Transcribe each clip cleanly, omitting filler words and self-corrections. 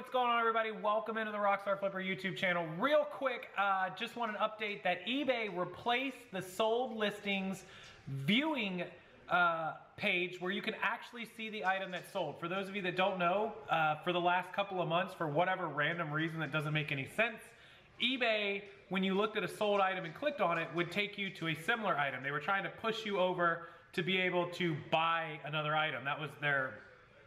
what's going on, everybody? Welcome into the Rockstarflipper YouTube channel. Real quick, just want an update that eBay replaced the sold listings viewing page where you can actually see the item that's sold. For those of you that don't know, for the last couple of months, for whatever random reason that doesn't make any sense, eBay, when you looked at a sold item and clicked on it, would take you to a similar item. They were trying to push you over to be able to buy another item. That was their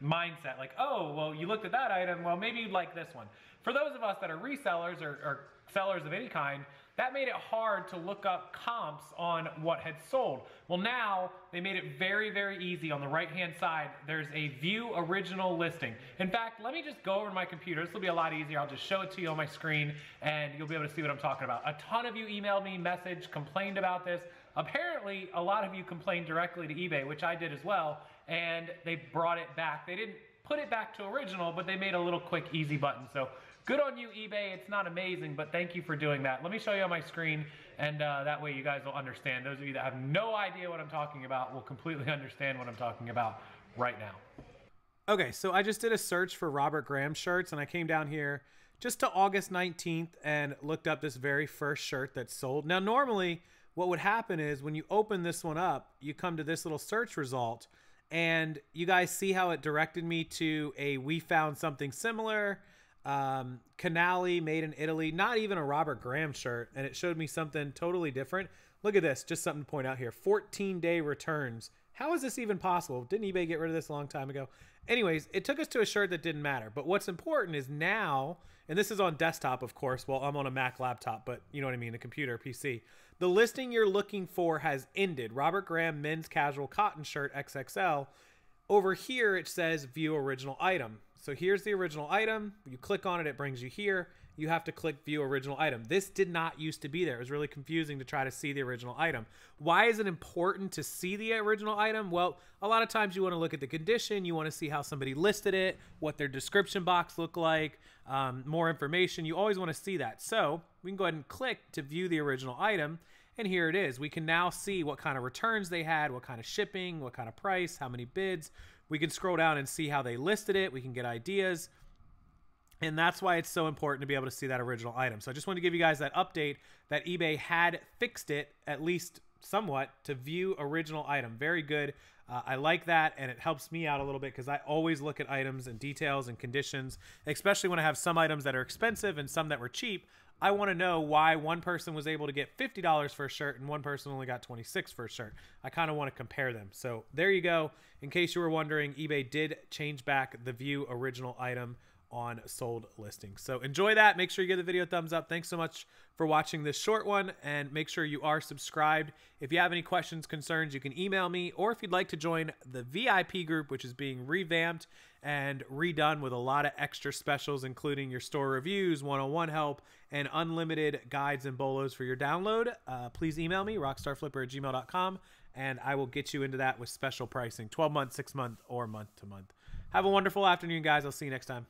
mindset, like, oh, well, you looked at that item, well, maybe you'd like this one. For those of us that are resellers or sellers of any kind, that made it hard to look up comps on what had sold. Well, now they made it very, very easy. On the right-hand side, there's a view original listing. In fact, let me just go over to my computer. This will be a lot easier. I'll just show it to you on my screen and you'll be able to see what I'm talking about. A ton of you emailed me, messaged, complained about this. Apparently, a lot of you complained directly to eBay, which I did as well, and they brought it back. They didn't put it back to original, but they made a little quick, easy button. So good on you, eBay. It's not amazing, but thank you for doing that. Let me show you on my screen, and that way you guys will understand. Those of you that have no idea what I'm talking about will completely understand what I'm talking about right now. Okay, so I just did a search for Robert Graham shirts, and I came down here just to August 19th and looked up this very first shirt that's sold. Now, normally, what would happen is when you open this one up, you come to this little search result, and you guys see how it directed me to a We Found Something Similar, Canali, made in Italy, not even a Robert Graham shirt, and it showed me something totally different. Look at this, just something to point out here. 14-day returns. How is this even possible? Didn't eBay get rid of this a long time ago? Anyways, it took us to a shirt that didn't matter. But what's important is now, and this is on desktop, of course. Well, I'm on a Mac laptop, but you know what I mean, a computer, PC. The listing you're looking for has ended. Robert Graham men's casual cotton shirt XXL. Over here, it says view original item. So here's the original item. You click on it, it brings you here. You have to click view original item. This did not used to be there. It was really confusing to try to see the original item. Why is it important to see the original item? Well, a lot of times you want to look at the condition. You want to see how somebody listed it, what their description box looked like, more information. You always want to see that. So we can go ahead and click to view the original item. And here it is. We can now see what kind of returns they had, what kind of shipping, what kind of price, how many bids. We can scroll down and see how they listed it. We can get ideas. And that's why it's so important to be able to see that original item. So I just wanted to give you guys that update that eBay had fixed it, at least somewhat, to view original item. Very good. I like that, and it helps me out a little bit because I always look at items and details and conditions, especially when I have some items that are expensive and some that were cheap. I want to know why one person was able to get $50 for a shirt and one person only got $26 for a shirt. I kind of want to compare them. So there you go. In case you were wondering, eBay did change back the view original item on sold listings. So enjoy that. Make sure you give the video a thumbs up. Thanks so much for watching this short one, and make sure you are subscribed. If you have any questions, concerns, you can email me, or if you'd like to join the VIP group, which is being revamped and redone with a lot of extra specials, including your store reviews, one-on-one help, and unlimited guides and bolos for your download, please email me, rockstarflipper@gmail.com, and I will get you into that with special pricing, 12 month, 6 month, or month to month. Have a wonderful afternoon, guys. I'll see you next time.